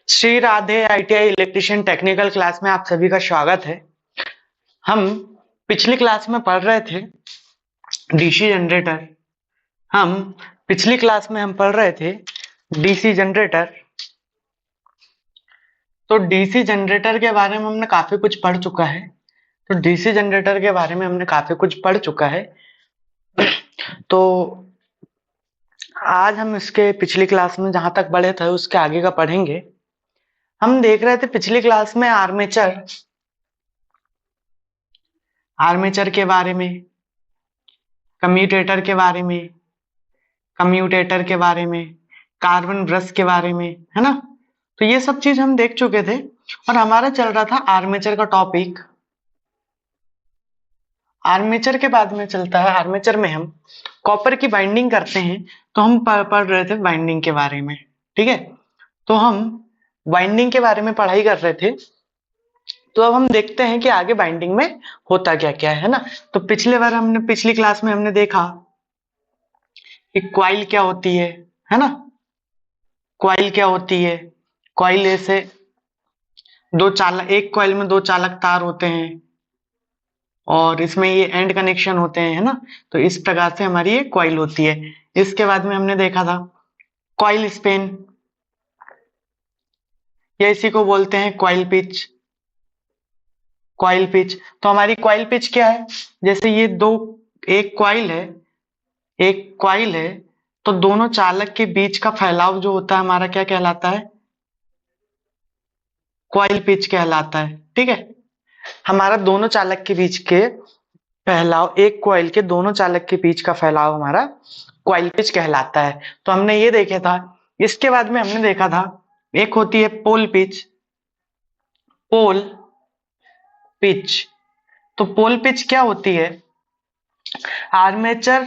Shri Radhe ITI electrician technical class में आप सभी का स्वागत है। हम पिछली क्लास में पढ़ रहे थे डीसी जनरेटर। हम पिछली क्लास में पढ़ रहे थे डीसी जनरेटर। तो डीसी जनरेटर के बारे में हमने काफी कुछ पढ़ चुका है। तो डीसी जनरेटर के बारे में हमने काफी कुछ पढ़ चुका है। तो आज हम इसके पिछली क्लास में जहां तक पढ़े थे उसके आगे का पढ़ेंगे। हम देख रहे थे पिछली क्लास में आर्मेचर के बारे में, कम्यूटेटर के बारे में, कार्बन ब्रश के बारे में, है ना। तो ये सब चीज हम देख चुके थे और हमारा चल रहा था आर्मेचर का टॉपिक। आर्मेचर के बाद में चलता है, आर्मेचर में हम कॉपर की बाइंडिंग करते हैं। तो हम पढ़ रहे थे बाइंडिंग के बारे में, ठीक है। तो हम बाइंडिंग के बारे में पढ़ाई कर रहे थे। तो अब हम देखते हैं कि आगे बाइंडिंग में होता क्या क्या है ना। तो पिछली क्लास में हमने देखा कि कॉइल क्या होती है ना। कॉइल क्या होती है? कॉइल ऐसे एक कॉइल में दो चालक तार होते हैं और इसमें ये एंड कनेक्शन होते हैं, है ना। तो इस प्रकार से हमारी ये कॉइल होती है। इसके बाद में हमने देखा था कॉइल स्पेन, या इसी को बोलते हैं कॉइल पिच। तो हमारी कॉइल पिच क्या है? जैसे ये एक कॉइल है तो दोनों चालक के बीच का फैलाव जो होता है हमारा क्या कहलाता है? कॉइल पिच कहलाता है, ठीक है। हमारा दोनों चालक के बीच के फैलाव, एक कॉइल के दोनों चालक के बीच का फैलाव हमारा कॉइल पिच कहलाता है। तो हमने ये देखा था। इसके बाद में हमने देखा था एक होती है पोल पिच। तो पोल पिच क्या होती है? आर्मेचर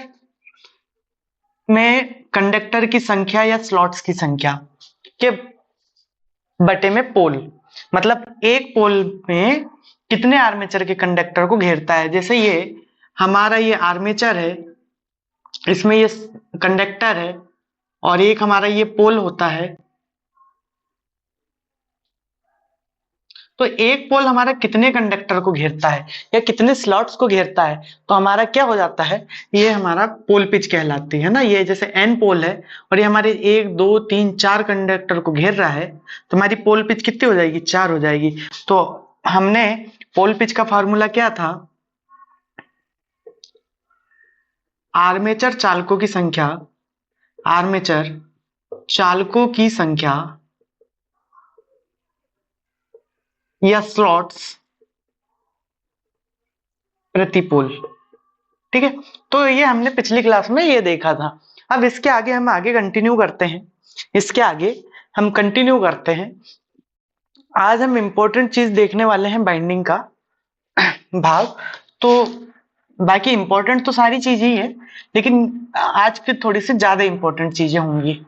में कंडक्टर की संख्या या स्लॉट्स की संख्या के बटे में पोल, मतलब एक पोल में कितने आर्मेचर के कंडक्टर को घेरता है। जैसे ये हमारा ये आर्मेचर है, इसमें ये कंडक्टर है और एक हमारा ये पोल होता है। तो एक पोल हमारा कितने कंडक्टर को घेरता है या कितने स्लॉट्स को घेरता है, तो हमारा क्या हो जाता है, ये हमारा पोल पिच कहलाती है ना। ये जैसे एन पोल है और ये हमारे 1 2 3 4 कंडक्टर को घेर रहा है, तो हमारी पोल पिच कितनी हो जाएगी? 4 हो जाएगी। तो हमने पोल पिच का फॉर्मूला क्या था? आर्मेचर चालकों की संख्या या स्लॉट्स प्रति पोल, ठीक है। तो ये हमने पिछली क्लास में ये देखा था। अब इसके आगे हम कंटिन्यू करते हैं। आज हम इंपॉर्टेंट चीज देखने वाले हैं, बाइंडिंग का भाग। तो बाकी इंपॉर्टेंट तो सारी चीजें ही है, लेकिन आज फिर थोड़ी सी ज्यादा इंपॉर्टेंट चीजें होंगी।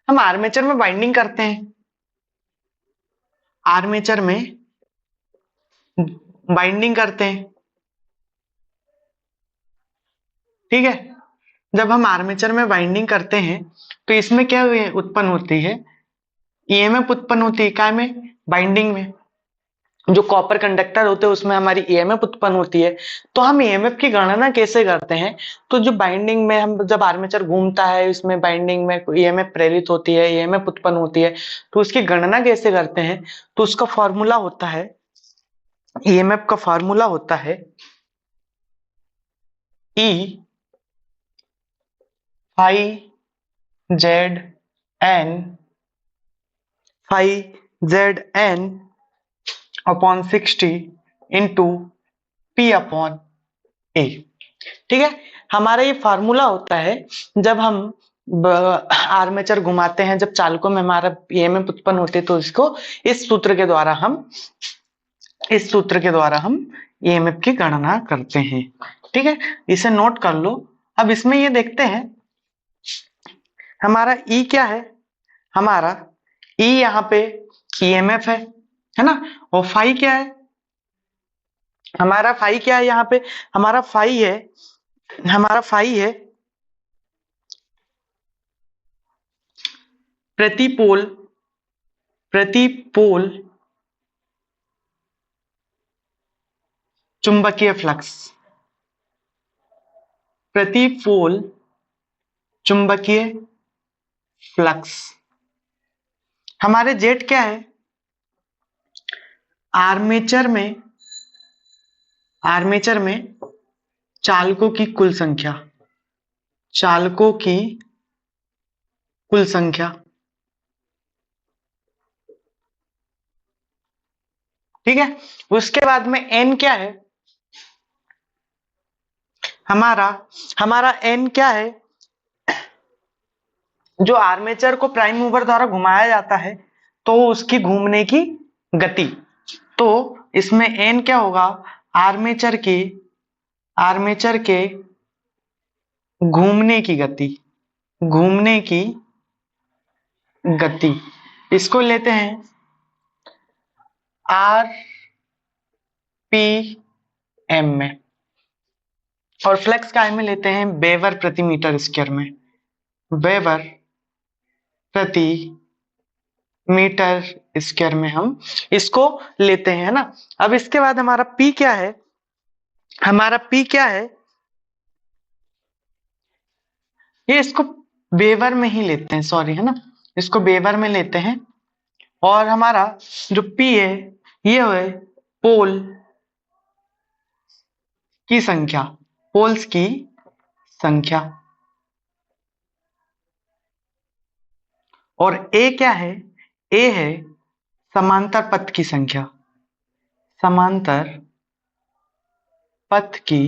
हम आर्मेचर में बाइंडिंग करते हैं। आर्मेचर में बाइंडिंग करते हैं, ठीक है। जब हम आर्मेचर में बाइंडिंग करते हैं तो इसमें क्या उत्पन्न होती है? ईएमएफ उत्पन्न होती है। क्या में? बाइंडिंग में जो कॉपर कंडक्टर होते हैं उसमें हमारी ईएमएफ उत्पन्न होती है। तो हम ईएमएफ की गणना कैसे करते हैं? तो जो बाइंडिंग में हम जब आर्मेचर घूमता है, इसमें बाइंडिंग में ईएमएफ प्रेरित होती है, ईएमएफ उत्पन्न होती है, तो उसकी गणना कैसे करते हैं? तो उसका फॉर्मूला होता है, ईएमएफ का फॉर्मूला होता है E Z N upon 60 into P upon A, ठीक है। हमारा ये फार्मूला होता है जब हम आर्मेचर घुमाते हैं, जब चालकों में हमारा ईएमएफ उत्पन्न होते हैं, तो इसको इस सूत्र के द्वारा हम ईएमएफ की गणना करते हैं, ठीक है। इसे नोट कर लो। अब इसमें ये देखते हैं हमारा ई क्या है। हमारा ई यहाँ पे ईएमएफ है ना। और फाई क्या है? हमारा फाई क्या है यहाँ पे? हमारा फाई है प्रति पोल चुंबकीय फ्लक्स, प्रति पोल चुंबकीय फ्लक्स। हमारे जेट क्या है? आर्मेचर में चालकों की कुल संख्या, चालकों की कुल संख्या। ठीक है, उसके बाद में एन क्या है? हमारा एन क्या है? जो आर्मेचर को प्राइम मूवर द्वारा घुमाया जाता है तो उसकी घूमने की गति। तो इसमें एन क्या होगा? आर्मेचर के घूमने की गति, इसको लेते हैं आर पी एम में, और फ्लक्स काय में लेते हैं? वेबर प्रति मीटर स्क्वायर में, वेबर प्रति मीटर स्क्वायर में हम इसको लेते हैं, है ना। अब इसके बाद हमारा P क्या है? ये इसको वेबर में ही लेते हैं, सॉरी, है ना, इसको वेबर में लेते हैं। और हमारा जो P है ये है पोल की संख्या, पोल्स की संख्या। और A क्या है? A है समांतर पथ की संख्या, समांतर पथ की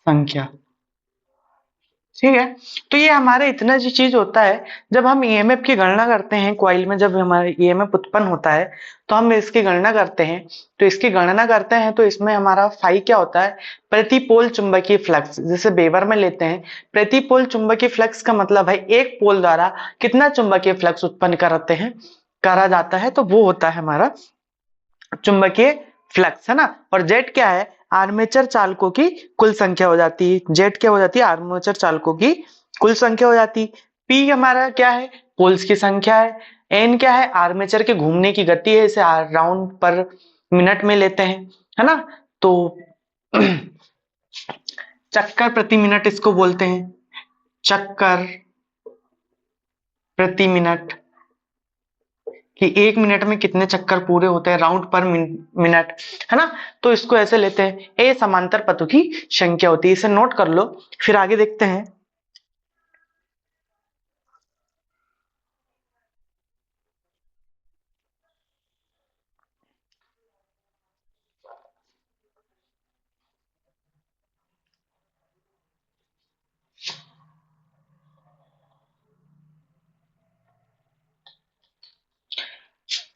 संख्या। ठीक है, तो ये हमारे इतना जो चीज होता है, जब हम ईएमएफ की गणना करते हैं कॉइल में, जब हमारा ईएमएफ उत्पन्न होता है तो हम इसकी गणना करते हैं। तो इसमें हमारा फाई क्या होता है? प्रति पोल चुंबकीय फ्लक्स, जैसे वेबर में लेते हैं। प्रति पोल चुंबकीय फ्लक्स का मतलब है एक पोल द्वारा कितना चुंबकीय फ्लक्स उत्पन्न करा जाता है, तो वो होता है हमारा चुंबकीय फ्लक्स, है ना। और जेट क्या है? आर्मेचर चालकों की कुल संख्या हो जाती है। जेट क्या हो जाती है? आर्मेचर चालकों की कुल संख्या हो जाती। पी हमारा क्या है? पोल्स की संख्या है। एन क्या है? आर्मेचर के घूमने की गति है, इसे राउंड पर मिनट में लेते हैं, है ना। तो चक्कर प्रति मिनट इसको बोलते हैं, चक्कर प्रति मिनट, कि एक मिनट में कितने चक्कर पूरे होते हैं, राउंड पर मिनट, है ना। तो इसको ऐसे लेते हैं, ए समांतर पथों की संख्या होती है, इसे नोट कर लो। फिर आगे देखते हैं।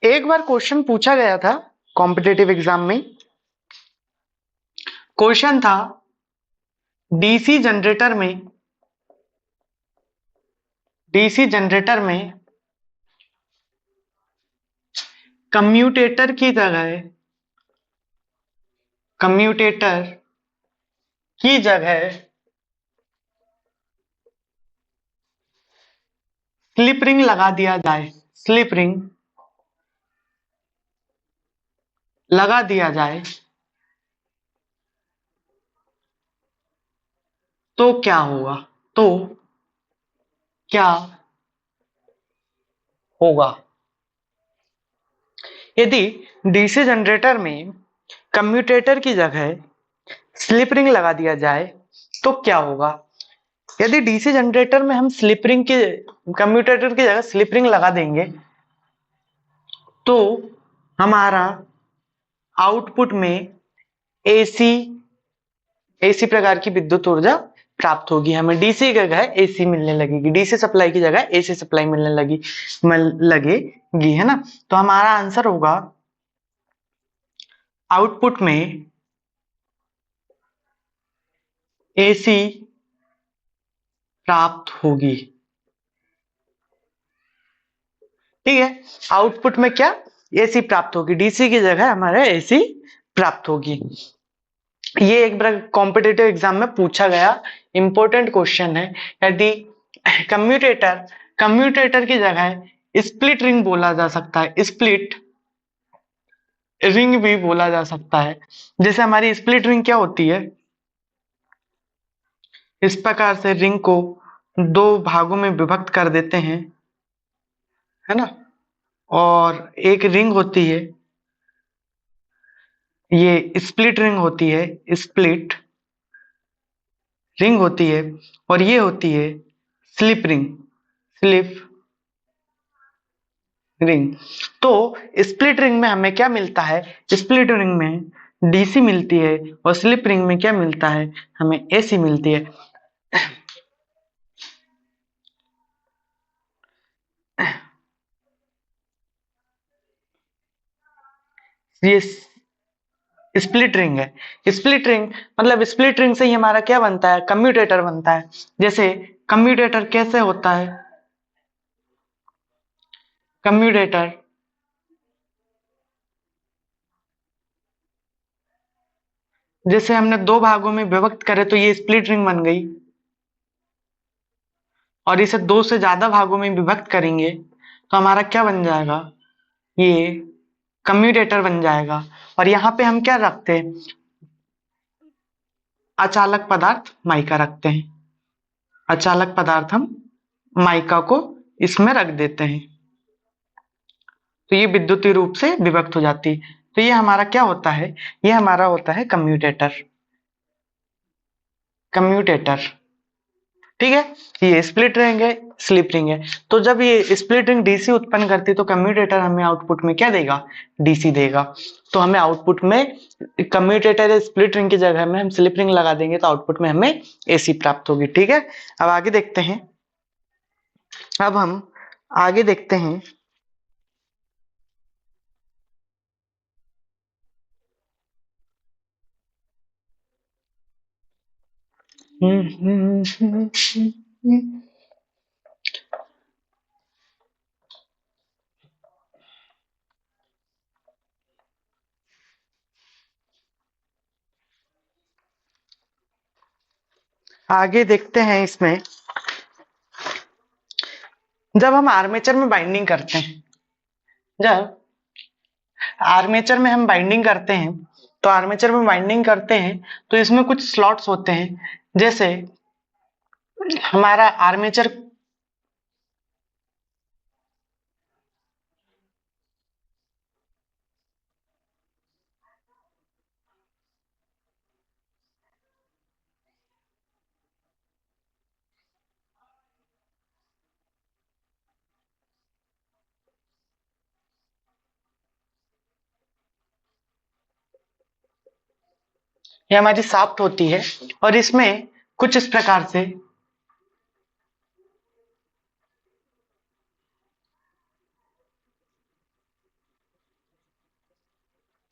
एक बार क्वेश्चन पूछा गया था कॉम्पिटिटिव एग्जाम में। क्वेश्चन था डीसी जनरेटर में कम्यूटेटर की जगह स्लिप रिंग लगा दिया जाए, स्लिप रिंग लगा दिया जाए तो क्या होगा? यदि डीसी जनरेटर में कम्यूटेटर की जगह स्लिप रिंग लगा दिया जाए तो क्या होगा? यदि डीसी जनरेटर में हम कम्यूटेटर की जगह स्लिप रिंग लगा देंगे तो हमारा आउटपुट में एसी प्रकार की विद्युत ऊर्जा प्राप्त होगी। हमें डीसी की जगह एसी मिलने लगेगी, डीसी सप्लाई की जगह एसी सप्लाई मिलने लगेगी, है ना। तो हमारा आंसर होगा आउटपुट में एसी प्राप्त होगी। ठीक है, आउटपुट में क्या? एसी प्राप्त होगी, डीसी की जगह हमारे एसी प्राप्त होगी। ये एक बार कॉम्पिटिटिव एग्जाम में पूछा गया इंपॉर्टेंट क्वेश्चन है। यदि कम्यूटेटर, कम्यूटेटर की जगह स्प्लिट रिंग बोला जा सकता है, स्प्लिट रिंग भी बोला जा सकता है। जैसे हमारी स्प्लिट रिंग क्या होती है, इस प्रकार से रिंग को दो भागों में विभक्त कर देते हैं, है ना। और एक रिंग होती है, ये स्प्लिट रिंग होती है, स्प्लिट रिंग होती है। और ये होती है स्लिप रिंग, स्लिप रिंग। तो स्प्लिट रिंग में हमें क्या मिलता है, स्प्लिट रिंग में डीसी मिलती है, और स्लिप रिंग में क्या मिलता है, हमें एसी मिलती है। ये स्प्लिट रिंग है। स्प्लिट रिंग मतलब स्प्लिट रिंग से ही हमारा क्या बनता है, कम्यूटेटर बनता है। जैसे कम्यूटेटर कैसे होता है, कम्यूटेटर जैसे हमने दो भागों में विभक्त करे तो ये स्प्लिट रिंग बन गई, और इसे दो से ज्यादा भागों में विभक्त करेंगे तो हमारा क्या बन जाएगा, ये कम्यूटेटर बन जाएगा। और यहाँ पे हम क्या रखते हैं, अचालक पदार्थ माइका रखते हैं, अचालक पदार्थ हम माइका को इसमें रख देते हैं, तो ये विद्युतीय रूप से विभक्त हो जाती है। तो ये हमारा क्या होता है, ये हमारा होता है कम्यूटेटर, कम्यूटेटर। ठीक है, ये स्प्लिट रिंग है, स्लिप रिंग है। तो जब ये स्प्लिट रिंग डीसी उत्पन्न करती है तो कम्यूटेटर हमें आउटपुट में क्या देगा, डीसी देगा। तो हमें आउटपुट में कम्यूटेटर स्प्लिट रिंग की जगह में हम स्लिप रिंग लगा देंगे तो आउटपुट में हमें एसी प्राप्त होगी। ठीक है, अब आगे देखते हैं, अब हम आगे देखते हैं। आगे देखते हैं इसमें, जब हम आर्मेचर में बाइंडिंग करते हैं, जब आर्मेचर में हम बाइंडिंग करते हैं, तो आर्मेचर में बाइंडिंग करते हैं तो इसमें कुछ स्लॉट्स होते हैं। जैसे हमारा आर्मेचर, ये हमारी शाफ्ट होती है, और इसमें कुछ इस प्रकार से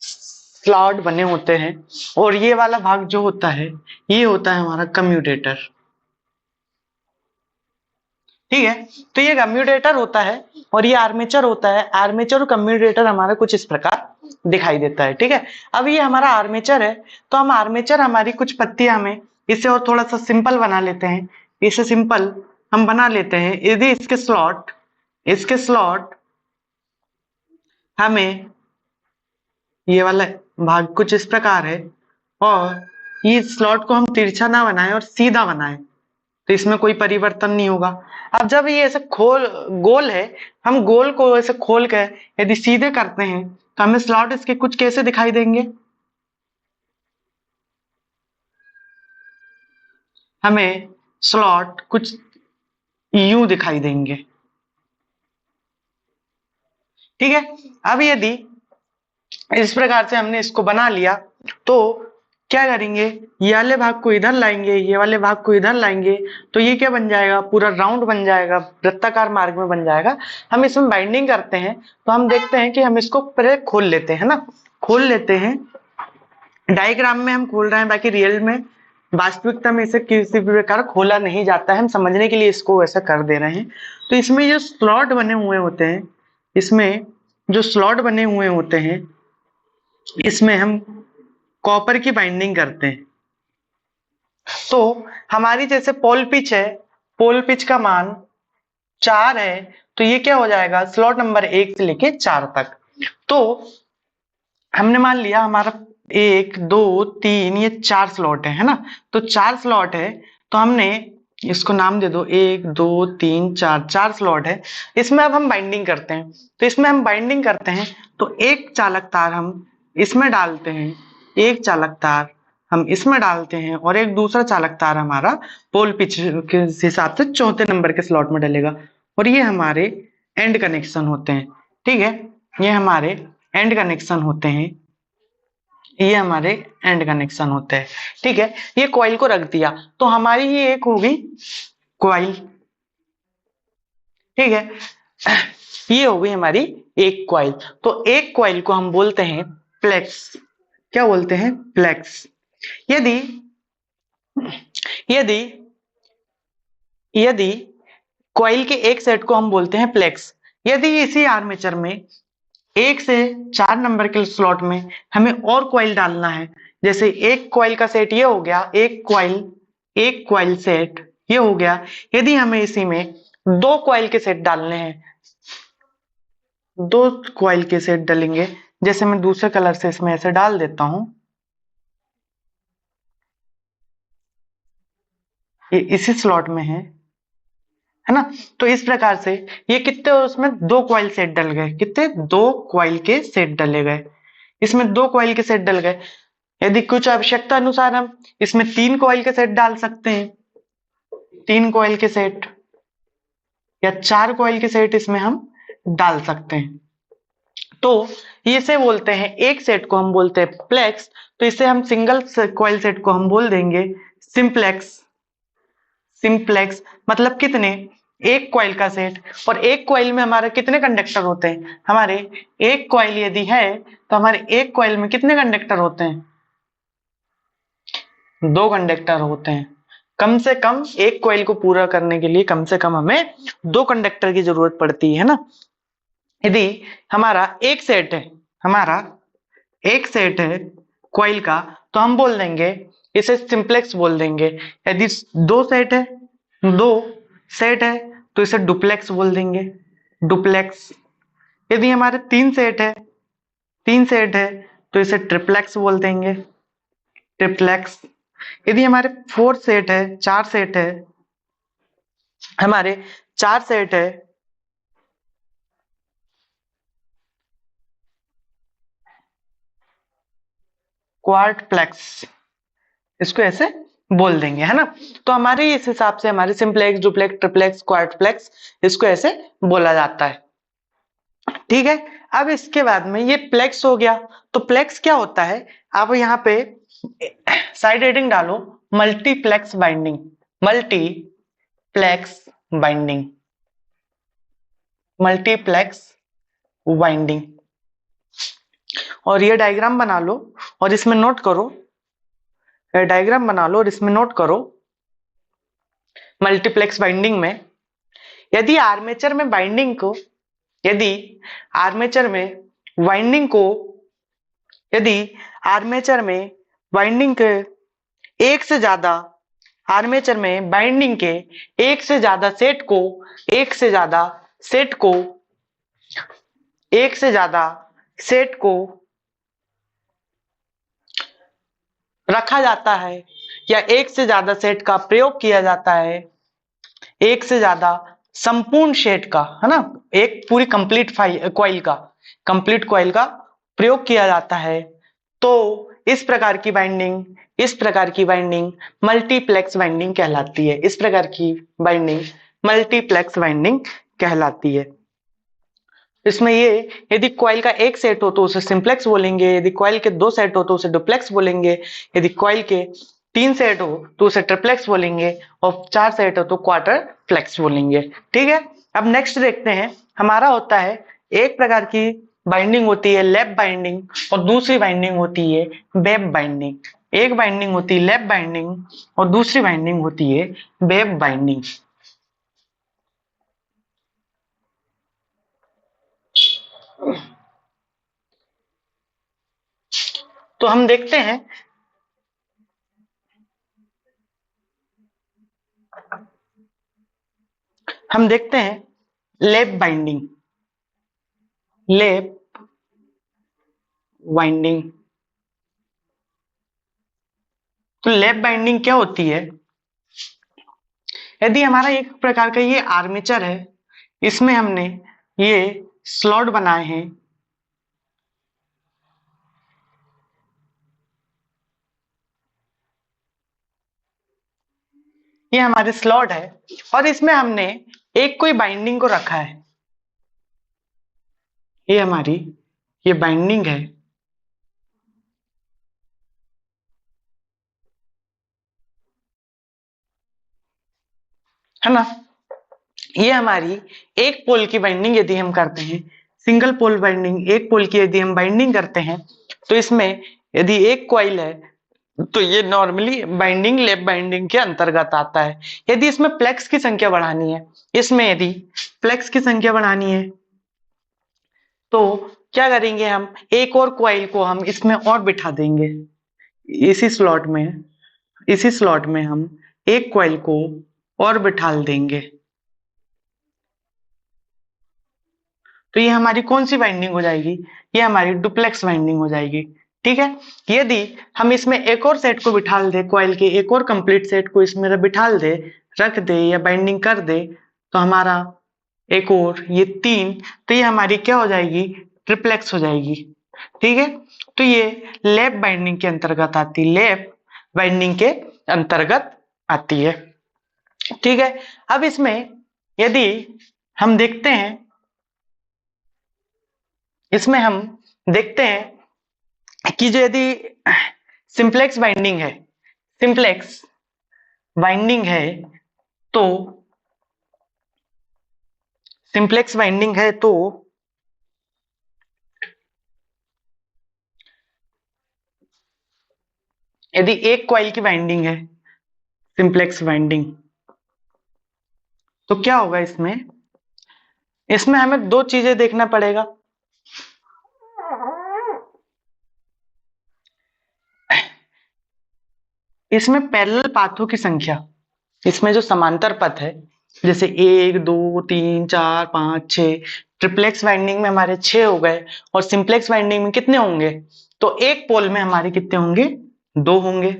स्लॉट बने होते हैं। और ये वाला भाग जो होता है, ये होता है हमारा कम्यूटेटर। ठीक है, तो ये कम्यूटेटर होता है और ये आर्मेचर होता है। आर्मेचर और कम्यूटेटर हमारा कुछ इस प्रकार दिखाई देता है। ठीक है, अब ये हमारा आर्मेचर है, तो हम आर्मेचर हमारी कुछ पत्तियां में इसे और थोड़ा सा सिंपल बना लेते हैं। इसे सिंपल हम बना लेते हैं, यदि इसके स्लॉट हमें ये वाला भाग कुछ इस प्रकार है, और ये स्लॉट को हम तिरछा ना बनाएं और सीधा बनाएं, तो इसमें कोई परिवर्तन नहीं होगा। अब जब ये ऐसे गोल है, हम गोल को ऐसे खोल के यदि सीधे करते हैं तो हमें स्लॉट इसके कुछ कैसे दिखाई देंगे, हमें स्लॉट कुछ यूं दिखाई देंगे। ठीक है, अब यदि इस प्रकार से हमने इसको बना लिया तो क्या करेंगे, ये वाले भाग को इधर लाएंगे, ये वाले भाग को इधर लाएंगे, तो ये क्या बन जाएगा, पूरा राउंड बन जाएगा, वृत्ताकार मार्ग में बन जाएगा। हम इसमें बाइंडिंग करते हैं तो हम देखते हैं कि हम इसको पहले खोल लेते हैं ना, खोल लेते हैं। डायग्राम में हम खोल रहे हैं, बाकी रियल में वास्तविकता में इसे किसी भी प्रकार खोला नहीं जाता है, हम समझने के लिए इसको ऐसा कर दे रहे हैं। तो इसमें जो स्लॉट बने हुए होते हैं, इसमें जो स्लॉट बने हुए होते हैं, इसमें हम कॉपर की बाइंडिंग करते हैं। तो हमारी जैसे पोल पिच है, पोल पिच का मान 4 है, तो ये क्या हो जाएगा, स्लॉट नंबर 1 से लेके 4 तक। तो हमने मान लिया हमारा 1 2 3 ये 4 स्लॉट है ना, तो 4 स्लॉट है, तो हमने इसको नाम दे दो 1 2 3 4, 4 स्लॉट है। इसमें अब हम बाइंडिंग करते हैं, तो इसमें हम बाइंडिंग करते हैं तो एक चालक तार हम इसमें डालते हैं, एक चालक तार हम इसमें डालते हैं, और एक दूसरा चालक तार हमारा पोल पिच के हिसाब से चौथे नंबर के स्लॉट में डलेगा, और ये हमारे एंड कनेक्शन होते हैं। ठीक है, ये हमारे एंड कनेक्शन होते हैं, ये हमारे एंड कनेक्शन होते हैं। ठीक है, ये कॉइल को रख दिया, तो हमारी ये एक होगी कॉइल। ठीक है, ये हो गई हमारी एक कॉइल। तो एक कॉइल को हम बोलते हैं प्लेक्स। क्या बोलते हैं, प्लेक्स। यदि यदि यदि कॉइल के एक सेट को हम बोलते हैं प्लेक्स, यदि इसी आर्मेचर में 1 से 4 नंबर के स्लॉट में हमें और कॉइल डालना है, जैसे एक कॉइल का सेट ये हो गया, एक कॉइल सेट ये हो गया। यदि हमें इसी में 2 कॉइल के सेट डालने हैं, 2 कॉइल के सेट डालेंगे, जैसे मैं दूसरे कलर से इसमें ऐसे डाल देता हूं, ये इसी स्लॉट में है ना। तो इस प्रकार से ये कितने, उसमें 2 कॉइल सेट डल गए, कितने, 2 कॉइल के सेट डले गए, इसमें 2 कॉइल के सेट डल गए। यदि कुछ आवश्यकता अनुसार हम इसमें 3 कॉइल के सेट डाल सकते हैं, 3 कॉइल के सेट या 4 कॉइल के सेट इसमें हम डाल सकते हैं। तो इसे बोलते हैं, एक सेट को हम बोलते हैं प्लेक्स, तो इसे हम सिंगल कॉइल सेट को हम बोल देंगे सिंप्लेक्स। सिंप्लेक्स मतलब कितने, एक कॉइल का सेट, और एक कॉइल में हमारे कितने कंडक्टर होते हैं, हमारे एक कॉइल यदि है तो हमारे एक कॉइल में कितने कंडक्टर होते हैं, 2 कंडक्टर होते हैं। कम से कम एक कॉइल को पूरा करने के लिए कम से कम हमें 2 कंडक्टर की जरूरत पड़ती है ना। यदि हमारा एक सेट है, हमारा एक सेट है कॉइल का, तो हम बोल देंगे इसे सिंप्लेक्स बोल देंगे। यदि 2 सेट है, 2 सेट है तो इसे डुप्लेक्स बोल देंगे, डुप्लेक्स। यदि हमारे 3 सेट है, 3 सेट है तो इसे ट्रिप्लेक्स बोल देंगे, ट्रिप्लेक्स। यदि हमारे 4 सेट है, 4 सेट है, हमारे 4 सेट है, क्वार्टप्लेक्स, इसको ऐसे बोल देंगे, है ना। तो हमारे इस हिसाब से हमारे सिंप्लेक्स, डुप्लेक्स, ट्रिप्लेक्स, क्वार्टप्लेक्स इसको ऐसे बोला जाता है। ठीक है, अब इसके बाद में ये प्लेक्स हो गया। तो प्लेक्स क्या होता है, आप यहाँ पे साइड हेडिंग डालो, multiplex binding, multiplex binding, multiplex binding. और ये डायग्राम बना लो और इसमें नोट करो, डायग्राम बना लो और इसमें नोट करो, मल्टीप्लेक्स बाइंडिंग में यदि आर्मेचर में बाइंडिंग को, यदि आर्मेचर में वाइंडिंग को, यदि आर्मेचर में बाइंडिंग के एक से ज्यादा, आर्मेचर में बाइंडिंग के एक से ज्यादा सेट को, एक से ज्यादा सेट को, एक से ज्यादा सेट को रखा जाता है, या एक से ज्यादा सेट का प्रयोग किया जाता है, एक से ज्यादा संपूर्ण सेट का, है ना, एक पूरी कंप्लीट कॉइल का, कंप्लीट कॉइल का प्रयोग किया जाता है, तो इस प्रकार की बाइंडिंग, इस प्रकार की बाइंडिंग मल्टीप्लेक्स बाइंडिंग कहलाती है, इस प्रकार की बाइंडिंग मल्टीप्लेक्स बाइंडिंग कहलाती है। इसमें ये, यदि कॉइल का एक सेट हो तो उसे सिंप्लेक्स बोलेंगे, यदि कॉइल के 2 सेट हो तो उसे डुप्लेक्स बोलेंगे, यदि कॉइल के 3 सेट हो तो उसे ट्रिप्लेक्स बोलेंगे, और 4 सेट हो तो क्वार्टर प्लेक्स बोलेंगे। ठीक है, अब नेक्स्ट देखते हैं, हमारा होता है एक प्रकार की बाइंडिंग होती है लैप बाइंडिंग, और दूसरी बाइंडिंग होती है वेब बाइंडिंग। एक बाइंडिंग होती है लैप बाइंडिंग और दूसरी बाइंडिंग होती है वेब बाइंडिंग। तो हम देखते हैं, हम देखते हैं लैप बाइंडिंग, लैप बाइंडिंग। तो लैप बाइंडिंग क्या होती है? यदि हमारा एक प्रकार का ये आर्मेचर है, इसमें हमने ये स्लॉट बनाए हैं, ये हमारे स्लॉट है, और इसमें हमने एक कोई बाइंडिंग को रखा है, ये हमारी ये बाइंडिंग है ना। ये हमारी एक पोल की बाइंडिंग यदि हम करते हैं, सिंगल पोल बाइंडिंग, एक पोल की यदि हम बाइंडिंग करते हैं, तो इसमें यदि एक कॉइल है तो ये नॉर्मली बाइंडिंग लैप बाइंडिंग के अंतर्गत आता है। यदि इसमें प्लेक्स की संख्या बढ़ानी है, इसमें यदि प्लेक्स की संख्या बढ़ानी है तो क्या करेंगे, हम एक और कॉइल को हम इसमें और बिठा देंगे, इसी स्लॉट में, इसी स्लॉट में हम एक कॉइल को और बिठा देंगे। तो ये हमारी कौन सी बाइंडिंग हो जाएगी? ये हमारी डुप्लेक्स बाइंडिंग हो जाएगी। ठीक है, यदि हम इसमें एक और सेट को बिठा दे, कॉइल के एक और कंप्लीट सेट को इसमें बिठा दे, रख दे या बाइंडिंग कर दे, तो हमारा एक और ये 3, तो ये हमारी क्या हो जाएगी? ट्रिप्लेक्स हो जाएगी। ठीक है, तो ये लैप बाइंडिंग के अंतर्गत आती, लैप बाइंडिंग के अंतर्गत आती है। ठीक है, अब इसमें यदि हम देखते हैं, इसमें हम देखते हैं कि जो यदि सिंप्लेक्स बाइंडिंग है, सिंप्लेक्स बाइंडिंग है, तो सिंप्लेक्स बाइंडिंग है तो यदि एक कॉइल की बाइंडिंग है सिंप्लेक्स बाइंडिंग, तो क्या होगा इसमें? इसमें हमें दो चीजें देखना पड़ेगा। इसमें पैरेलल पाथों की संख्या, इसमें जो समांतर पथ है, जैसे 1 2 3 4 5 6, ट्रिप्लेक्स वाइंडिंग में हमारे 6 हो गए, और सिंप्लेक्स वाइंडिंग में कितने होंगे? तो एक पोल में हमारे कितने होंगे? 2 होंगे।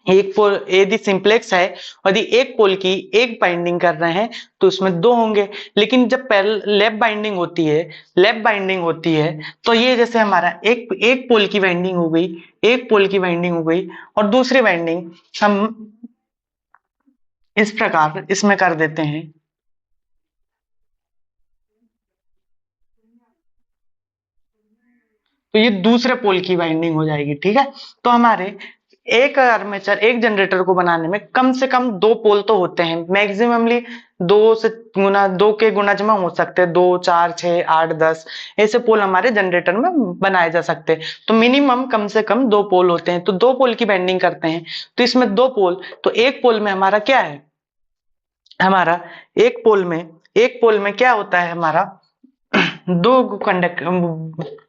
एक पोल यदि सिंप्लेक्स है, यदि एक पोल की एक बाइंडिंग कर रहे हैं तो उसमें 2 होंगे। लेकिन जब लैप बाइंडिंग होती है, लैप बाइंडिंग होती है, तो ये जैसे हमारा एक एक पोल की बाइंडिंग हो गई, एक पोल की बाइंडिंग हो गई, और दूसरी बाइंडिंग हम इस प्रकार इसमें कर देते हैं। तो ये दूसरे पोल की बाइंडिंग हो जाएगी। ठीक है, तो हमारे एक आर्मेचर, एक जनरेटर को बनाने में कम से कम 2 पोल तो होते हैं, मैक्सिममली 2 के गुणज में हो सकते हैं, 2 4 6 8 10 ऐसे पोल हमारे जनरेटर में बनाए जा सकते हैं। तो मिनिमम कम से कम 2 पोल होते हैं, तो 2 पोल की बाइंडिंग करते हैं, तो इसमें 2 पोल, तो एक पोल में हमारा क्या है? हमारा एक पोल में क्या होता है हमारा? दो कंडक्टर,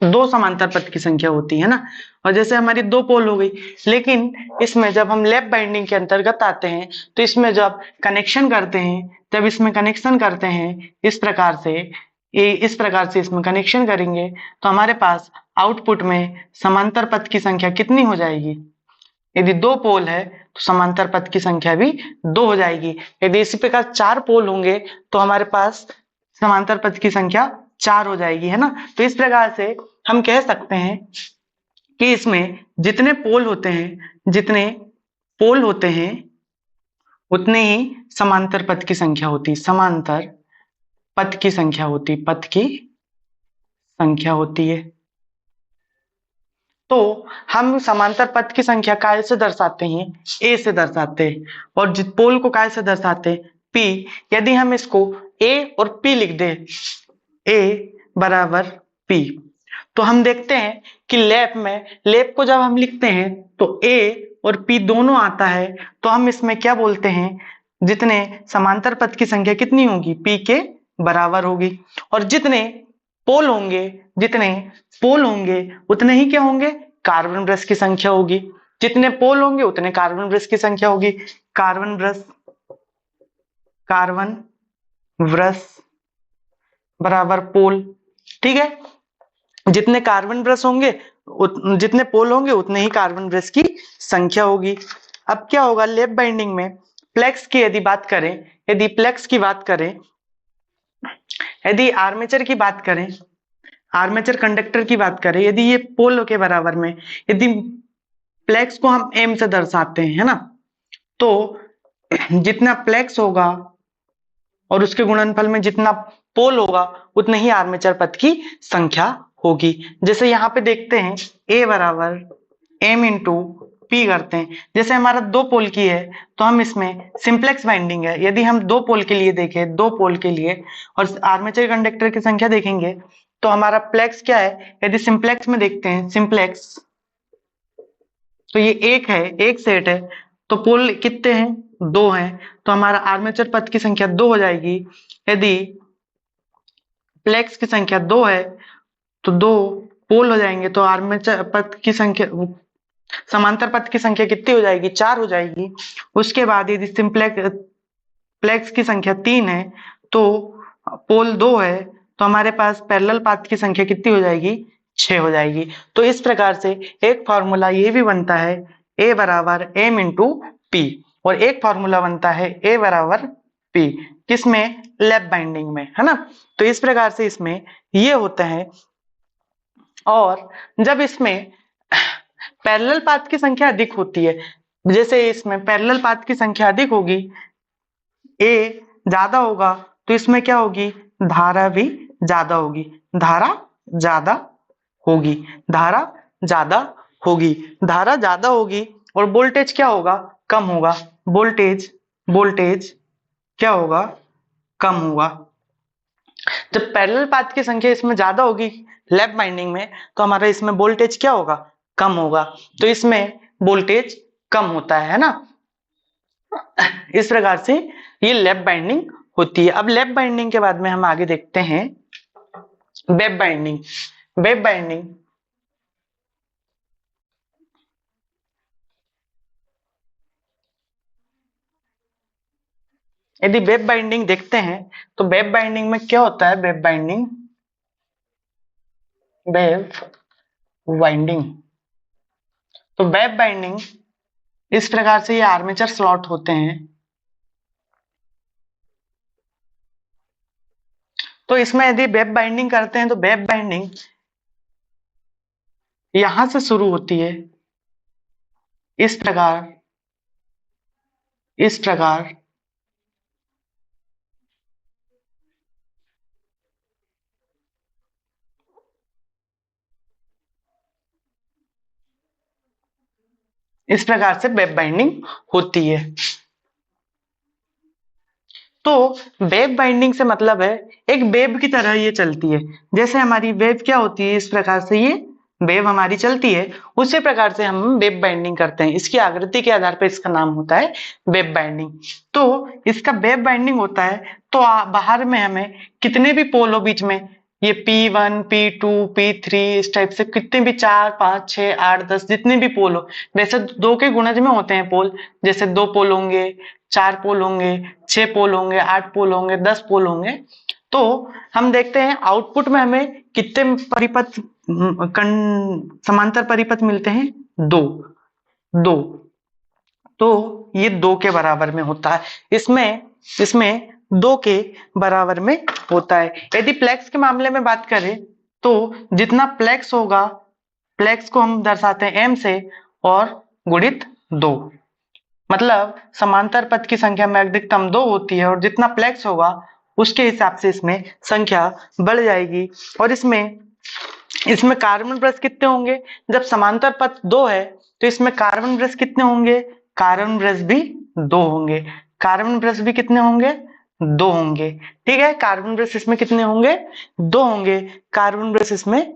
2 समांतर पथ की संख्या होती है ना। और जैसे हमारी 2 पोल हो गई, लेकिन इसमें जब हम लैप बाइंडिंग के अंतर्गत आते हैं, तो इसमें जब कनेक्शन करते हैं, जब इसमें कनेक्शन करते हैं इस प्रकार से, इस प्रकार से इसमें कनेक्शन करेंगे, तो हमारे पास आउटपुट में समांतर पथ की संख्या कितनी हो जाएगी? यदि 2 पोल है तो समांतर पथ की संख्या भी 2 हो जाएगी। यदि इसी प्रकार 4 पोल होंगे तो हमारे पास समांतर पथ की संख्या 4 हो जाएगी, है ना। तो इस प्रकार से हम कह सकते हैं कि इसमें जितने पोल होते हैं, जितने पोल होते हैं, उतने ही समांतर पथ की संख्या होती, समांतर पथ की संख्या होती, पथ की संख्या होती है। तो हम समांतर पथ की संख्या काय से दर्शाते हैं? ए से दर्शाते हैं। और जित पोल को काय से दर्शाते हैं? पी। यदि हम इसको ए और पी लिख दे, ए बराबर पी, तो हम देखते हैं कि लैप में, लैप को जब हम लिखते हैं तो ए और पी दोनों आता है, तो हम इसमें क्या बोलते हैं? जितने समांतर पथ की संख्या कितनी होगी? पी के बराबर होगी। और जितने पोल होंगे, जितने पोल होंगे उतने ही क्या होंगे? कार्बन ब्रश की संख्या होगी। जितने पोल होंगे उतने कार्बन ब्रश की संख्या होगी। कार्बन ब्रश कार्बन ब्रश बराबर पोल। ठीक है, जितने कार्बन ब्रश होंगे जितने पोल होंगे उतने ही कार्बन ब्रश की संख्या होगी। अब क्या होगा लैप बाइंडिंग में, प्लेक्स की यदि बात करें, यदि प्लेक्स की बात करें, यदि आर्मेचर की बात करें, आर्मेचर कंडक्टर की बात करें, यदि ये पोल के बराबर में, यदि प्लेक्स को हम एम से दर्शाते हैं, है ना, तो जितना प्लेक्स होगा और उसके गुणनफल में जितना पोल होगा उतने ही आर्मेचर पथ की संख्या होगी। जैसे यहाँ पे देखते हैं ए बराबर एम इंटू पी करते हैं। जैसे हमारा दो पोल की है तो हम इसमें सिंप्लेक्स बाइंडिंग है, यदि हम दो पोल के लिए देखें, दो पोल के लिए और आर्मेचर कंडक्टर की संख्या देखेंगे तो हमारा प्लेक्स क्या है, यदि सिंप्लेक्स में देखते हैं सिंप्लेक्स तो ये एक है, एक सेट है, तो पोल कितने हैं, दो हैं, तो हमारा आर्मेचर पथ की संख्या दो हो जाएगी। यदि प्लेक्स की संख्या दो है तो दो पोल हो जाएंगे, तो आर्मेचर पथ की संख्या, समांतर पथ की संख्या कितनी हो जाएगी, चार हो जाएगी। उसके बाद यदि प्लेक्स की संख्या तीन है तो पोल दो है, तो हमारे पास पैरेलल पाथ की संख्या कितनी हो जाएगी, 6 हो जाएगी। तो इस प्रकार से एक फॉर्मूला ये भी बनता है ए बराबर एम इंटू पी, और एक फॉर्मूला बनता है ए बराबर पी, किसमें, लैप बाइंडिंग में, है ना। तो इस प्रकार से इसमें ये होता है। और जब इसमें पैरेलल पाथ की संख्या अधिक होती है, जैसे इसमें पैरेलल पाथ की संख्या अधिक होगी, ए ज्यादा होगा, तो इसमें क्या होगी, धारा भी ज्यादा होगी, धारा ज्यादा होगी, धारा ज्यादा होगी, धारा ज्यादा होगी, और वोल्टेज क्या होगा, कम होगा, वोल्टेज वोल्टेज क्या होगा, कम होगा। जब पैरेलल पाथ की संख्या इसमें ज्यादा होगी लैप बाइंडिंग में, तो हमारा इसमें वोल्टेज क्या होगा, कम होगा, तो इसमें वोल्टेज कम होता है ना। इस प्रकार से ये लैप बाइंडिंग होती है। अब लैप बाइंडिंग के बाद में हम आगे देखते हैं वेब बाइंडिंग। वेब बाइंडिंग यदि वेब बाइंडिंग देखते हैं तो वेब बाइंडिंग में क्या होता है, वेब बाइंडिंग, वेब बाइंडिंग, तो वेब बाइंडिंग इस प्रकार से ये आर्मेचर स्लॉट होते हैं। तो इसमें यदि वेब बाइंडिंग करते हैं तो वेब बाइंडिंग यहां से शुरू होती है, इस प्रकार, इस प्रकार, इस प्रकार से वेब बाइंडिंग होती है। तो वेब बाइंडिंग से मतलब है एक वेब की तरह ये चलती है। जैसे हमारी वेब क्या होती है, इस प्रकार से ये वेब हमारी चलती है, उसी प्रकार से हम वेब बाइंडिंग करते हैं। इसकी आकृति के आधार पर इसका नाम होता है वेब बाइंडिंग। तो इसका वेब बाइंडिंग होता है तो बाहर में हमें कितने भी पोल हो बीच में, ये P1 P2 P3 इस टाइप से कितने भी 4 5 6 8 10 जितने भी पोल हो, वैसे दो के गुणज में होते हैं पोल, जैसे दो पोल होंगे, 4 पोल होंगे, 6 पोल होंगे, 8 पोल होंगे, 10 पोल होंगे। तो हम देखते हैं आउटपुट में हमें कितने परिपथ, समांतर परिपथ मिलते हैं, दो, दो, तो ये दो के बराबर में होता है। इसमें इसमें दो के बराबर में होता है। यदि प्लेक्स के मामले में बात करें तो जितना प्लेक्स होगा, प्लेक्स को हम दर्शाते हैं m से और गुणित दो, मतलब समांतर पथ की संख्या में अधिकतम दो होती है और जितना प्लेक्स होगा उसके हिसाब से इसमें संख्या बढ़ जाएगी। और इसमें इसमें कार्बन ब्रश कितने होंगे, जब समांतर पथ दो है तो इसमें कार्बन ब्रश कितने होंगे, कार्बन ब्रश भी दो होंगे, कार्बन ब्रश भी कितने होंगे, दो होंगे। ठीक है, कार्बन ब्रश इसमें कितने होंगे, दो होंगे, कार्बन ब्रश इसमें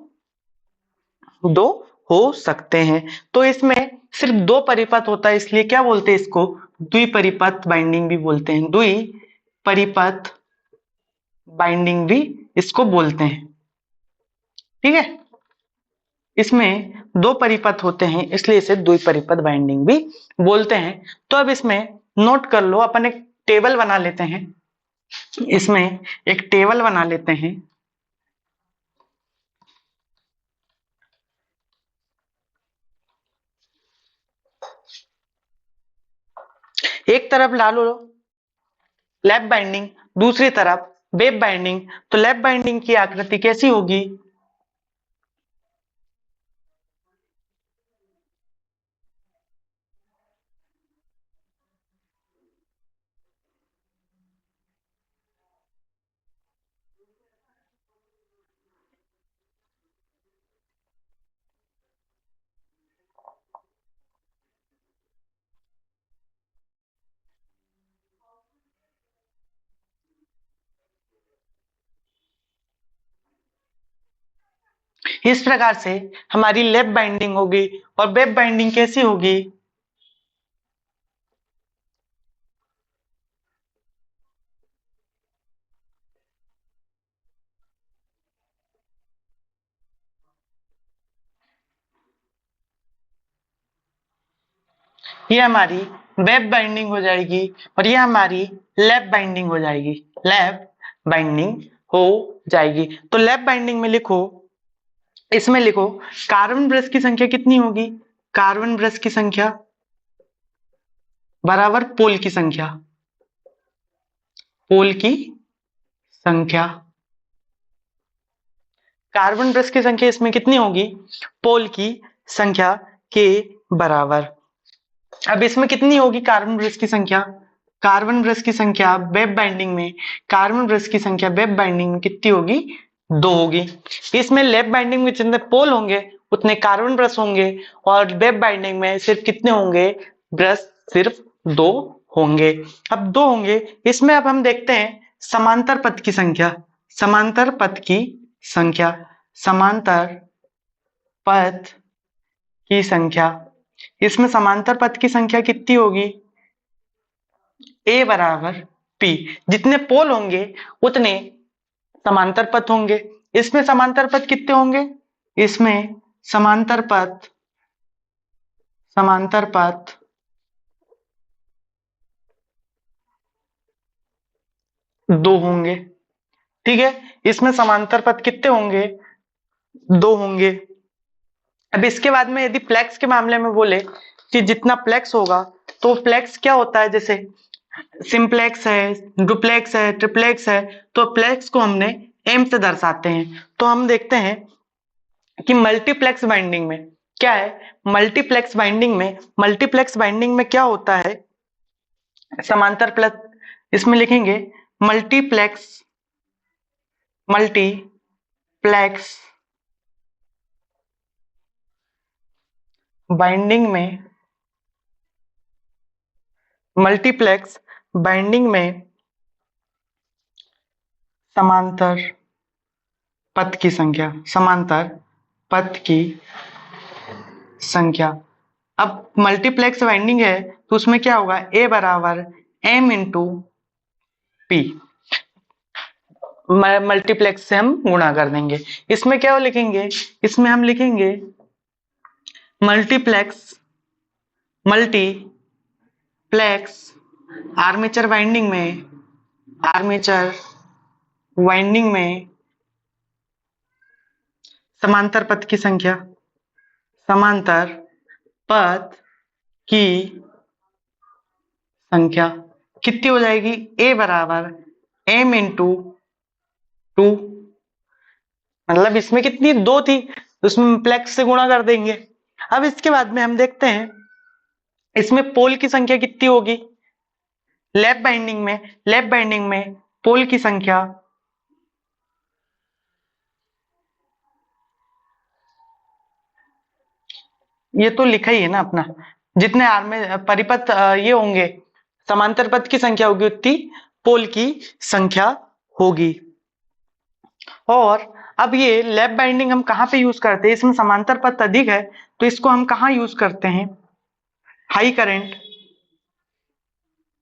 दो हो सकते हैं। तो इसमें सिर्फ दो परिपथ होता है, इसलिए क्या बोलते हैं इसको, द्विपरिपथ बाइंडिंग भी बोलते हैं, द्विपरिपथ बाइंडिंग भी इसको बोलते हैं। ठीक है, इसमें दो परिपथ होते हैं इसलिए इसे द्विपरिपथ बाइंडिंग भी बोलते हैं। तो अब इसमें नोट कर लो, अपन एक टेबल बना लेते हैं। इसमें एक टेबल बना लेते हैं। एक तरफ डालो लैप बाइंडिंग, दूसरी तरफ वेब बाइंडिंग। तो लैप बाइंडिंग की आकृति कैसी होगी? इस प्रकार से हमारी लैप बाइंडिंग होगी। और वेब बाइंडिंग कैसी होगी? ये हमारी वेब बाइंडिंग हो जाएगी और ये हमारी लैप बाइंडिंग हो जाएगी। लैप बाइंडिंग हो जाएगी। तो लैप बाइंडिंग में लिखो, इसमें लिखो कार्बन ब्रश की संख्या कितनी होगी? कार्बन ब्रश की संख्या बराबर पोल की संख्या। पोल की संख्या, कार्बन ब्रश की संख्या इसमें कितनी होगी? पोल की संख्या के बराबर। अब इसमें कितनी होगी कार्बन ब्रश की संख्या? कार्बन ब्रश की संख्या वेब बाइंडिंग में, कार्बन ब्रश की संख्या वेब बाइंडिंग में कितनी होगी? 2 होगी। इसमें लैप बाइंडिंग में जितने पोल होंगे उतने कार्बन ब्रश होंगे और वेब बाइंडिंग में सिर्फ कितने होंगे? ब्रश सिर्फ 2 होंगे। अब 2 होंगे, इसमें अब हम देखते हैं समांतर पथ की संख्या। समांतर पथ की संख्या, समांतर पथ की संख्या। इसमें समांतर पथ की संख्या कितनी होगी? ए बराबर पी। जितने पोल होंगे उतने समांतर पथ होंगे। इसमें समांतर पथ कितने होंगे? इसमें समांतर पथ, समांतर पथ 2 होंगे। ठीक है, इसमें समांतर पथ कितने होंगे? 2 होंगे। अब इसके बाद में यदि प्लेक्स के मामले में बोले कि जितना प्लेक्स होगा, तो प्लेक्स क्या होता है? जैसे सिंप्लेक्स है, डुप्लेक्स है, ट्रिप्लेक्स है, तो प्लेक्स को हमने एम से दर्शाते हैं। तो हम देखते हैं कि मल्टीप्लेक्स बाइंडिंग में क्या है? मल्टीप्लेक्स बाइंडिंग में, मल्टीप्लेक्स बाइंडिंग में क्या होता है? समांतर प्लस, इसमें लिखेंगे मल्टीप्लेक्स, मल्टीप्लेक्स बाइंडिंग में, मल्टीप्लेक्स बाइंडिंग में समांतर पथ की संख्या, समांतर पथ की संख्या। अब मल्टीप्लेक्स बाइंडिंग है तो उसमें क्या होगा? ए बराबर एम इंटू पी। मल्टीप्लेक्स से हम गुणा कर देंगे। इसमें क्या लिखेंगे? इसमें हम लिखेंगे मल्टीप्लेक्स, मल्टीप्लेक्स आर्मेचर बाइंडिंग में, आर्मेचर वाइंडिंग में समांतर पथ की संख्या, समांतर पथ की संख्या कितनी हो जाएगी? ए बराबर एम इंटू 2। मतलब इसमें कितनी? 2 थी, उसमें प्लेक्स से गुणा कर देंगे। अब इसके बाद में हम देखते हैं इसमें पोल की संख्या कितनी होगी? लैप बाइंडिंग में, लैप बाइंडिंग में पोल की संख्या ये तो लिखा ही है ना अपना। जितने आर में परिपथ ये होंगे, समांतर पथ की संख्या होगी उतनी पोल की संख्या होगी। और अब ये लैप बाइंडिंग हम कहाँ पे यूज करते हैं? इसमें समांतर पथ अधिक है तो इसको हम कहाँ यूज करते हैं? हाई करंट,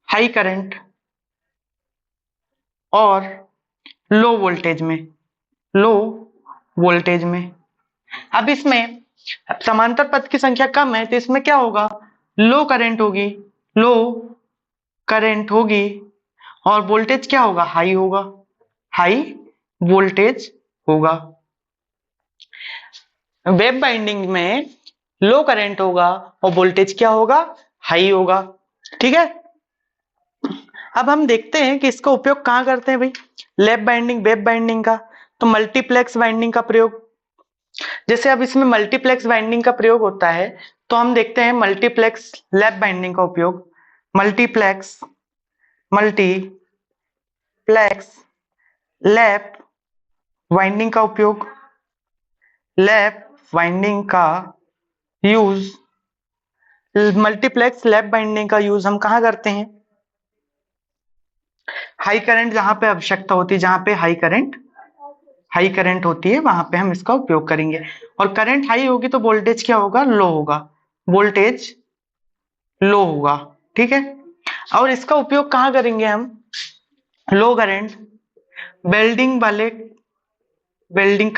हाई करंट और लो वोल्टेज में, लो वोल्टेज में। अब इसमें समांतर पथ की संख्या कम है तो इसमें क्या होगा? लो करंट होगी, लो करंट होगी और वोल्टेज क्या होगा, हाई होगा, हाई वोल्टेज होगा। वेब बाइंडिंग में लो करंट होगा और वोल्टेज क्या होगा, हाई होगा। ठीक है, अब हम देखते हैं कि इसका उपयोग कहां करते हैं भाई, लैप बाइंडिंग, वेब बाइंडिंग का। तो मल्टीप्लेक्स बाइंडिंग का प्रयोग, जैसे अब इसमें मल्टीप्लेक्स बाइंडिंग का प्रयोग होता है, तो हम देखते हैं मल्टीप्लेक्स लैप बाइंडिंग का उपयोग। मल्टीप्लेक्स लैप बाइंडिंग का उपयोग, लैप बाइंडिंग का यूज, मल्टीप्लेक्स लैप बाइंडिंग का यूज हम कहां करते हैं, हाई करंट जहां पे आवश्यकता होती है, जहां पे हाई करंट होती है वहां पे हम इसका उपयोग करेंगे। और करंट हाई होगी तो वोल्टेज क्या होगा, लो होगा, वोल्टेज लो होगा। ठीक है, और इसका उपयोग कहां करेंगे हम, लो करंट वेल्डिंग वाले वेल्डिंग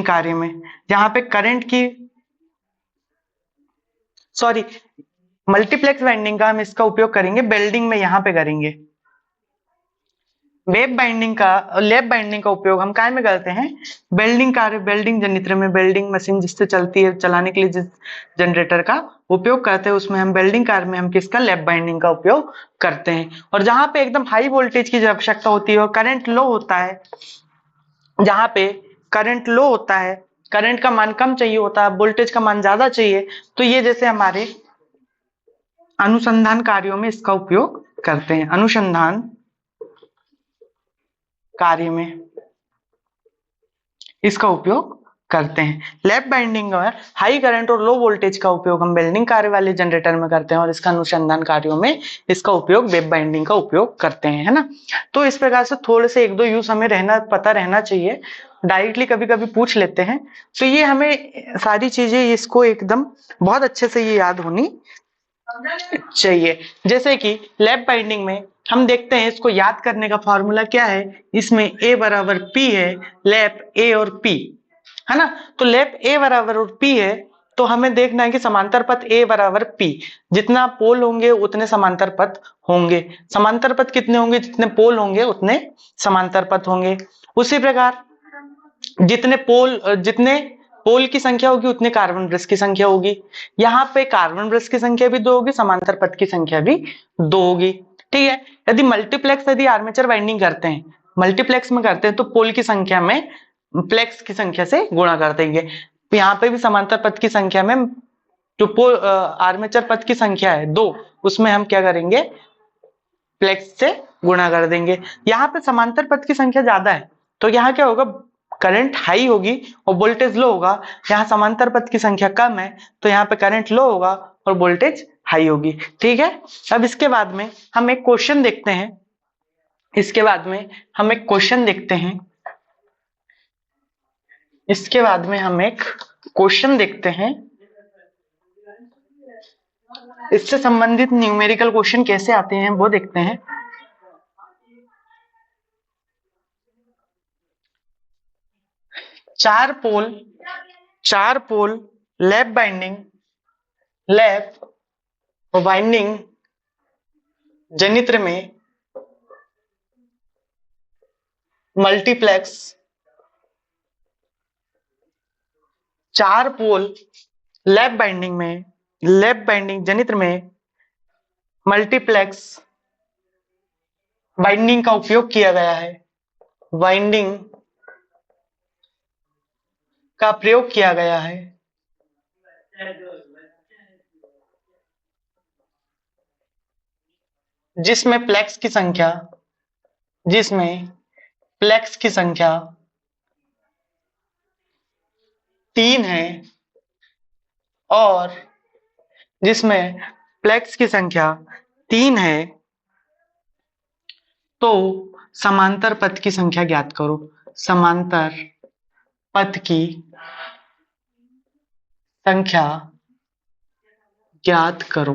कार्य में जहां पे करंट की, सॉरी, मल्टीप्लेक्स वाइंडिंग का हम इसका उपयोग करेंगे वेल्डिंग में, यहां पे करेंगे। वेब बाइंडिंग का, लैप बाइंडिंग का उपयोग हम काय में करते हैं, वेल्डिंग कार्य, वेल्डिंग जनित्र में, वेल्डिंग मशीन जिससे चलती है, चलाने के लिए जिस जनरेटर का उपयोग करते हैं उसमें हम वेल्डिंग कार्य में हम किसका, लैप बाइंडिंग का उपयोग करते हैं। और जहां पे एकदम हाई वोल्टेज की आवश्यकता होती है और करंट लो होता है, जहां पे करंट लो होता है, करंट का मान कम चाहिए होता है, वोल्टेज का मान ज्यादा चाहिए, तो ये जैसे हमारे अनुसंधान कार्यों में इसका उपयोग करते हैं, अनुसंधान कार्य में इसका उपयोग करते हैं। लैप बाइंडिंग में हाई करंट और लो वोल्टेज का उपयोग हम वेल्डिंग कार्य वाले जनरेटर में करते हैं और इसका अनुसंधान कार्यों में इसका उपयोग वेब बाइंडिंग का उपयोग करते हैं, है ना। तो इस प्रकार से थोड़े से एक दो यूज हमें पता रहना चाहिए, डायरेक्टली कभी कभी पूछ लेते हैं, तो ये हमें सारी चीजें इसको एकदम बहुत अच्छे से ये याद होनी चाहिए। जैसे कि लैप बाइंडिंग में हम देखते हैं, इसको याद करने का फॉर्मूला क्या है, इसमें A बराबर P है, लैप A और P, है ना। तो लैप A बराबर और P है, तो हमें देखना है कि समांतर पथ A बराबर P, जितना पोल होंगे उतने समांतर पथ होंगे, समांतर पथ कितने होंगे, जितने पोल होंगे उतने समांतर पथ होंगे। उसी प्रकार जितने पोल की संख्या होगी उतने कार्बन ब्रश की संख्या होगी, यहाँ पे कार्बन ब्रश की संख्या भी 2 होगी, समांतर पथ की संख्या भी 2 होगी। ठीक है, यदि आर्मेचर वाइंडिंग करते हैं, मल्टीप्लेक्स में करते हैं, तो पोल की संख्या में प्लेक्स की संख्या से गुणा कर देंगे। यहाँ पे भी समांतर पथ की संख्या में जो आर्मेचर पथ की संख्या है 2, उसमें हम क्या करेंगे, प्लेक्स से गुणा कर देंगे। यहाँ पे समांतर पथ की संख्या ज्यादा है, तो यहाँ क्या होगा, करंट हाई होगी और वोल्टेज लो होगा। यहाँ समांतर पथ की संख्या कम है, तो यहाँ पे करंट लो होगा और वोल्टेज हाई होगी। ठीक है, अब इसके बाद में हम एक क्वेश्चन देखते हैं, इसके बाद में हम एक क्वेश्चन देखते हैं, इसके बाद में हम एक क्वेश्चन देखते हैं, इससे संबंधित न्यूमेरिकल क्वेश्चन कैसे आते हैं वो देखते हैं। चार पोल लैप बाइंडिंग जनित्र में मल्टीप्लेक्स, चार पोल लैप बाइंडिंग जनित्र में मल्टीप्लेक्स बाइंडिंग का उपयोग किया गया है, बाइंडिंग का प्रयोग किया गया है, जिसमें प्लेक्स की संख्या 3 है और जिसमें प्लेक्स की संख्या 3 है, तो समांतर पथ की संख्या ज्ञात करो, समांतर पथ की संख्या ज्ञात करो।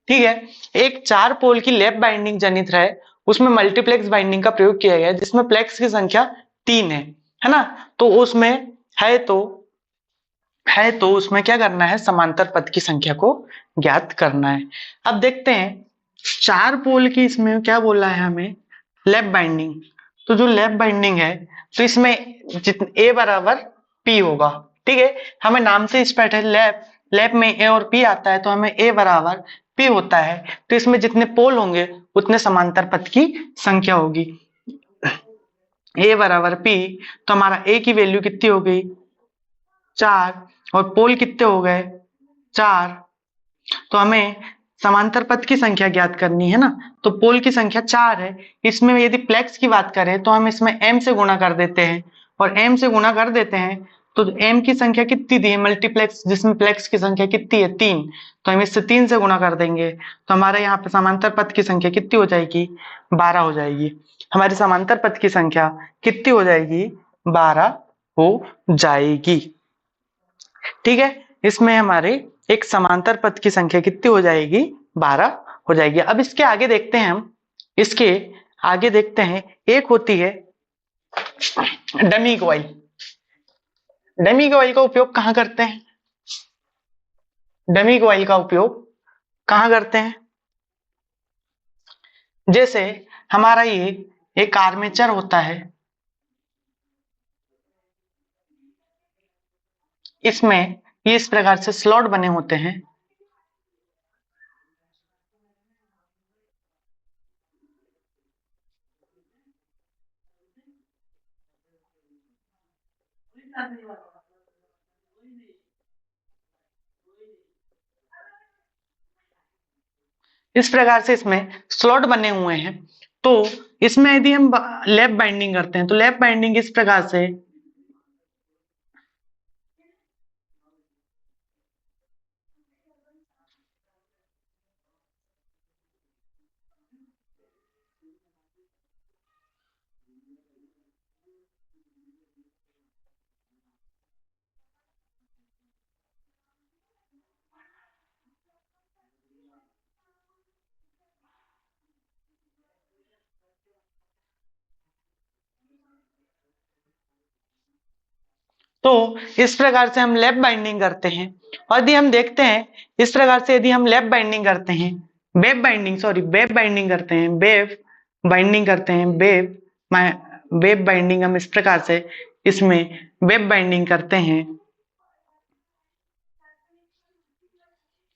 ठीक है, एक 4 पोल की लैप बाइंडिंग जनित्र है, उसमें मल्टीप्लेक्स बाइंडिंग का प्रयोग किया गया है, जिसमें प्लेक्स की संख्या 3 है ना। तो उसमें है, तो है तो उसमें क्या करना है, समांतर पथ की संख्या को ज्ञात करना है। अब देखते हैं 4 पोल की इसमें क्या बोला है हमें, लैप बाइंडिंग। तो जो लैप बाइंडिंग है तो इसमें ए बराबर पी होगा, ठीक है। हमें नाम से स्पष्ट है, लैप लैप में ए और पी आता है तो हमें ए बराबर पी होता है। तो इसमें जितने पोल होंगे उतने समांतर पथ की संख्या होगी। ए बराबर पी, तो हमारा ए की वैल्यू कितनी हो गई 4, और पोल कितने हो गए 4। तो हमें समांतर पथ की संख्या ज्ञात करनी है ना, तो पोल की संख्या 4 है। इसमें यदि प्लेक्स की बात करें तो हम इसमें m से गुणा कर देते हैं, और m से गुणा कर देते हैं तो m की संख्या कितनी दी है मल्टीप्लेक्स, जिसमें प्लेक्स की संख्या कितनी है 3, तो हम इससे 3 से गुणा कर देंगे तो हमारे यहाँ पे समांतर पथ की संख्या कितनी हो जाएगी 12 हो जाएगी। हमारी समांतर पथ की संख्या कितनी हो जाएगी 12 हो जाएगी, ठीक है। इसमें हमारे एक समांतर पथ की संख्या कितनी हो जाएगी 12 हो जाएगी। अब इसके आगे देखते हैं हम, इसके आगे देखते हैं एक होती है डमी कॉइल। डमी कॉइल का उपयोग कहां करते हैं, डमी कॉइल का उपयोग कहां करते हैं, जैसे हमारा ये एक आर्मेचर होता है, इसमें ये इस प्रकार से स्लॉट बने होते हैं, इस प्रकार से इसमें स्लॉट बने हुए हैं। तो इसमें यदि हम लैप बाइंडिंग करते हैं तो लैप बाइंडिंग इस प्रकार से, तो इस प्रकार से हम लैप बाइंडिंग करते हैं। और यदि हम देखते हैं इस प्रकार से, यदि हम लैप बाइंडिंग करते हैं, web binding sorry web binding करते हैं, वेब बाइंडिंग करते हैं, वेब बाइंडिंग हम इस प्रकार से इसमें वेब बाइंडिंग करते हैं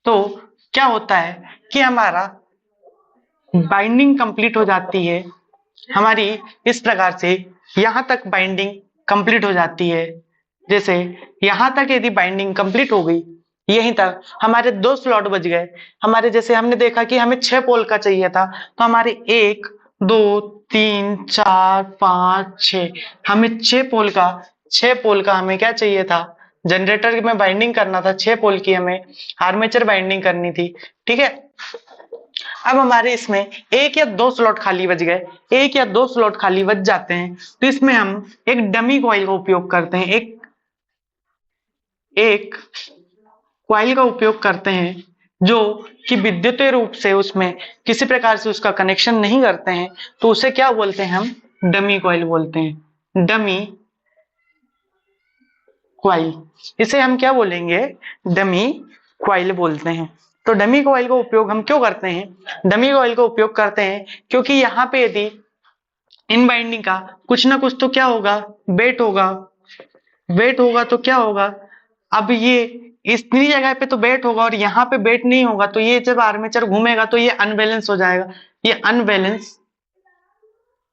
तो क्या होता है कि हमारा बाइंडिंग कंप्लीट हो जाती है हमारी, इस प्रकार से यहां तक बाइंडिंग कंप्लीट हो जाती है। जैसे यहां तक यदि बाइंडिंग कंप्लीट हो गई, यहीं तक हमारे 2 स्लॉट बच गए हमारे। जैसे हमने देखा कि हमें 6 पोल का चाहिए था, तो हमारे 1 2 3 4 5 6, हमें 6 पोल का हमें क्या चाहिए था, जनरेटर में बाइंडिंग करना था 6 पोल की, हमें आर्मेचर बाइंडिंग करनी थी, ठीक है। अब हमारे इसमें 1 या 2 स्लॉट खाली बच गए, 1 या 2 स्लॉट खाली बच जाते हैं तो इसमें हम एक डमी कॉइल का उपयोग करते हैं, एक कॉइल का उपयोग करते हैं जो कि विद्युतीय रूप से उसमें किसी प्रकार से उसका कनेक्शन नहीं करते हैं, तो उसे क्या बोलते हैं हम डमी कॉइल बोलते हैं, डमी कॉइल। इसे हम क्या बोलेंगे डमी कॉइल बोलते हैं। तो डमी कॉइल का उपयोग हम क्यों करते हैं, डमी कॉइल का उपयोग करते हैं क्योंकि यहाँ पे यदि इन बाइंडिंग का कुछ ना कुछ तो क्या होगा, वेट होगा, वेट होगा तो क्या होगा, अब ये इतनी जगह पे तो वेट होगा और यहाँ पे वेट नहीं होगा, तो ये जब आर्मेचर घूमेगा तो ये अनबैलेंस हो जाएगा, ये अनबैलेंस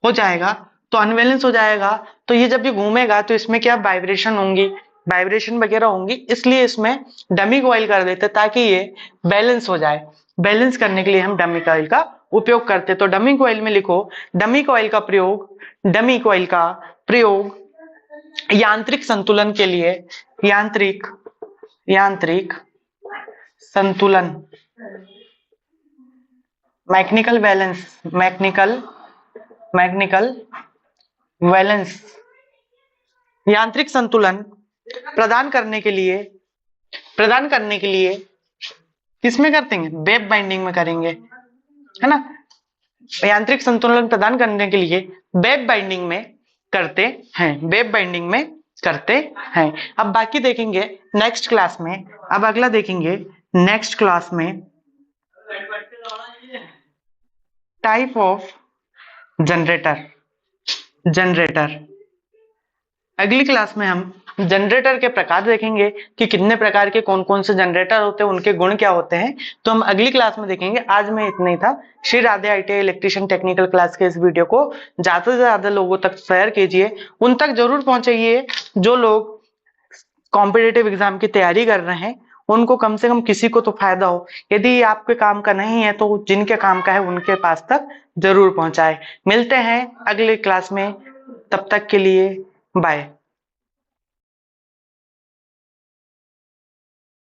हो जाएगा। तो अनबैलेंस हो जाएगा तो ये जब ये घूमेगा तो इसमें क्या वाइब्रेशन होंगी, वाइब्रेशन वगैरह होंगी, इसलिए इसमें डमी कॉइल कर देते ताकि ये बैलेंस हो जाए। बैलेंस करने के लिए हम डमी कॉइल का उपयोग करते। तो डमी कॉइल में लिखो डमी कॉइल का प्रयोग, डमी कॉइल का प्रयोग यांत्रिक संतुलन के लिए, यांत्रिक संतुलन, मैकेनिकल बैलेंस, मैकेनिकल बैलेंस, यांत्रिक संतुलन प्रदान करने के लिए किसमें करते हैं, वेब बाइंडिंग में करेंगे, है ना। यांत्रिक संतुलन प्रदान करने के लिए वेब बाइंडिंग में करते हैं, वेब बाइंडिंग में करते हैं। अब बाकी देखेंगे नेक्स्ट क्लास में। अब अगला देखेंगे नेक्स्ट क्लास में टाइप ऑफ जनरेटर। जनरेटर अगली क्लास में हम जनरेटर के प्रकार देखेंगे कि कितने प्रकार के कौन कौन से जनरेटर होते हैं, उनके गुण क्या होते हैं, तो हम अगली क्लास में देखेंगे। आज में इतना ही था। Shri Radhe ITI electrician technical class के इस वीडियो को ज्यादा से ज्यादा लोगों तक शेयर कीजिए, उन तक जरूर पहुंचाइए जो लोग कॉम्पिटिटिव एग्जाम की तैयारी कर रहे हैं, उनको कम से कम किसी को तो फायदा हो। यदि आपके काम का नहीं है तो जिनके काम का है उनके पास तक जरूर पहुंचाए। मिलते हैं अगले क्लास में, तब तक के लिए बाय।